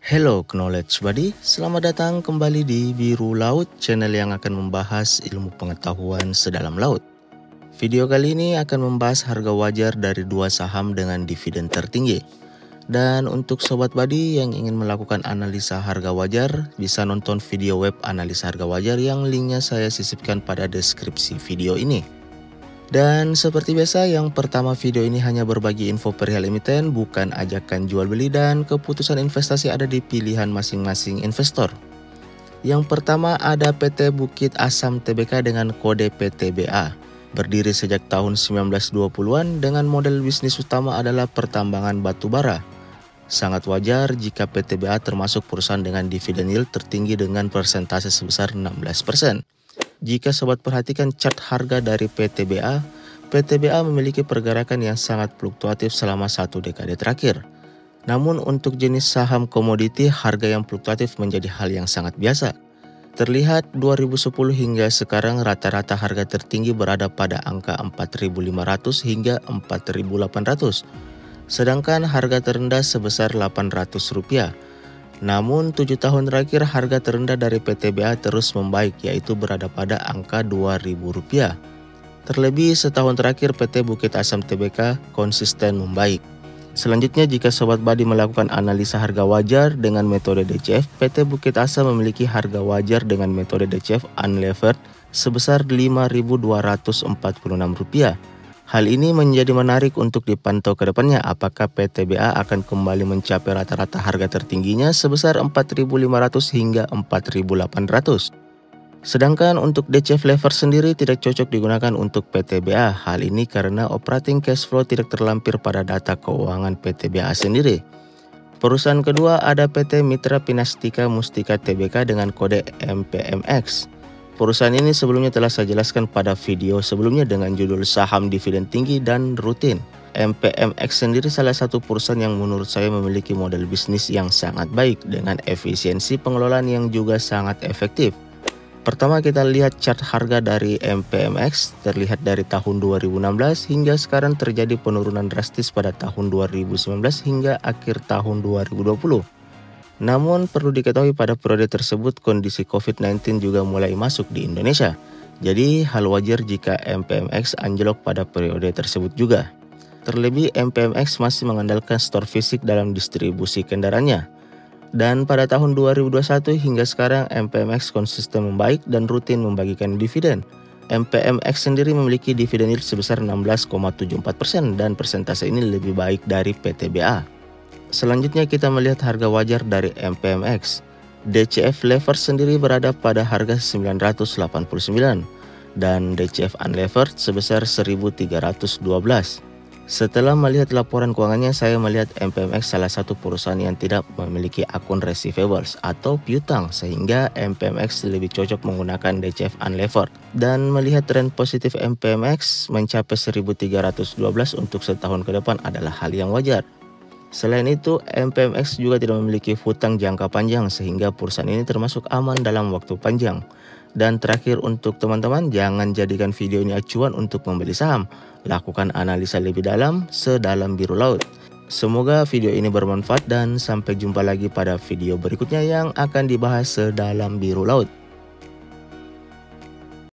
Hello Knowledge Buddy, selamat datang kembali di Biru Laut, channel yang akan membahas ilmu pengetahuan sedalam laut. Video kali ini akan membahas harga wajar dari dua saham dengan dividen tertinggi. Dan untuk Sobat Buddy yang ingin melakukan analisa harga wajar, bisa nonton video web analisa harga wajar yang linknya saya sisipkan pada deskripsi video ini. Dan seperti biasa, yang pertama, video ini hanya berbagi info perihal emiten, bukan ajakan jual beli, dan keputusan investasi ada di pilihan masing-masing investor. Yang pertama ada PT Bukit Asam Tbk dengan kode PTBA. Berdiri sejak tahun 1920-an dengan model bisnis utama adalah pertambangan batu bara. Sangat wajar jika PTBA termasuk perusahaan dengan dividen yield tertinggi dengan persentase sebesar 16%. Jika sobat perhatikan chart harga dari PTBA, PTBA memiliki pergerakan yang sangat fluktuatif selama satu dekade terakhir. Namun untuk jenis saham komoditi, harga yang fluktuatif menjadi hal yang sangat biasa. Terlihat 2010 hingga sekarang rata-rata harga tertinggi berada pada angka 4.500 hingga 4.800. Sedangkan harga terendah sebesar Rp800. Namun 7 tahun terakhir harga terendah dari PTBA terus membaik, yaitu berada pada angka Rp2.000. Terlebih setahun terakhir PT Bukit Asam Tbk konsisten membaik. Selanjutnya, jika Sobat Buddy melakukan analisa harga wajar dengan metode DCF, PT Bukit Asam memiliki harga wajar dengan metode DCF unlevered sebesar Rp5.246. Hal ini menjadi menarik untuk dipantau ke depannya, apakah PTBA akan kembali mencapai rata-rata harga tertingginya sebesar Rp4.500 hingga Rp4.800. Sedangkan untuk DCF lever sendiri tidak cocok digunakan untuk PTBA. Hal ini karena operating cash flow tidak terlampir pada data keuangan PTBA sendiri. Perusahaan kedua ada PT Mitra Pinastika Mustika Tbk dengan kode MPMX. Perusahaan ini sebelumnya telah saya jelaskan pada video sebelumnya dengan judul saham dividen tinggi dan rutin. MPMX sendiri salah satu perusahaan yang menurut saya memiliki model bisnis yang sangat baik dengan efisiensi pengelolaan yang juga sangat efektif. Pertama, kita lihat chart harga dari MPMX. Terlihat dari tahun 2016 hingga sekarang terjadi penurunan drastis pada tahun 2019 hingga akhir tahun 2020. Namun perlu diketahui pada periode tersebut kondisi COVID-19 juga mulai masuk di Indonesia. Jadi hal wajar jika MPMX anjlok pada periode tersebut juga. Terlebih MPMX masih mengandalkan store fisik dalam distribusi kendaraannya. Dan pada tahun 2021 hingga sekarang MPMX konsisten membaik dan rutin membagikan dividen. MPMX sendiri memiliki dividen yield sebesar 16,74% dan persentase ini lebih baik dari PTBA. Selanjutnya kita melihat harga wajar dari MPMX. DCF lever sendiri berada pada harga 989 dan DCF unlevered sebesar 1312. Setelah melihat laporan keuangannya, saya melihat MPMX salah satu perusahaan yang tidak memiliki akun receivables atau piutang, sehingga MPMX lebih cocok menggunakan DCF unlevered. Dan melihat tren positif MPMX mencapai 1312 untuk setahun ke depan adalah hal yang wajar. Selain itu, MPMX juga tidak memiliki hutang jangka panjang sehingga perusahaan ini termasuk aman dalam waktu panjang. Dan terakhir untuk teman-teman, jangan jadikan video ini acuan untuk membeli saham. Lakukan analisa lebih dalam sedalam biru laut. Semoga video ini bermanfaat dan sampai jumpa lagi pada video berikutnya yang akan dibahas sedalam biru laut.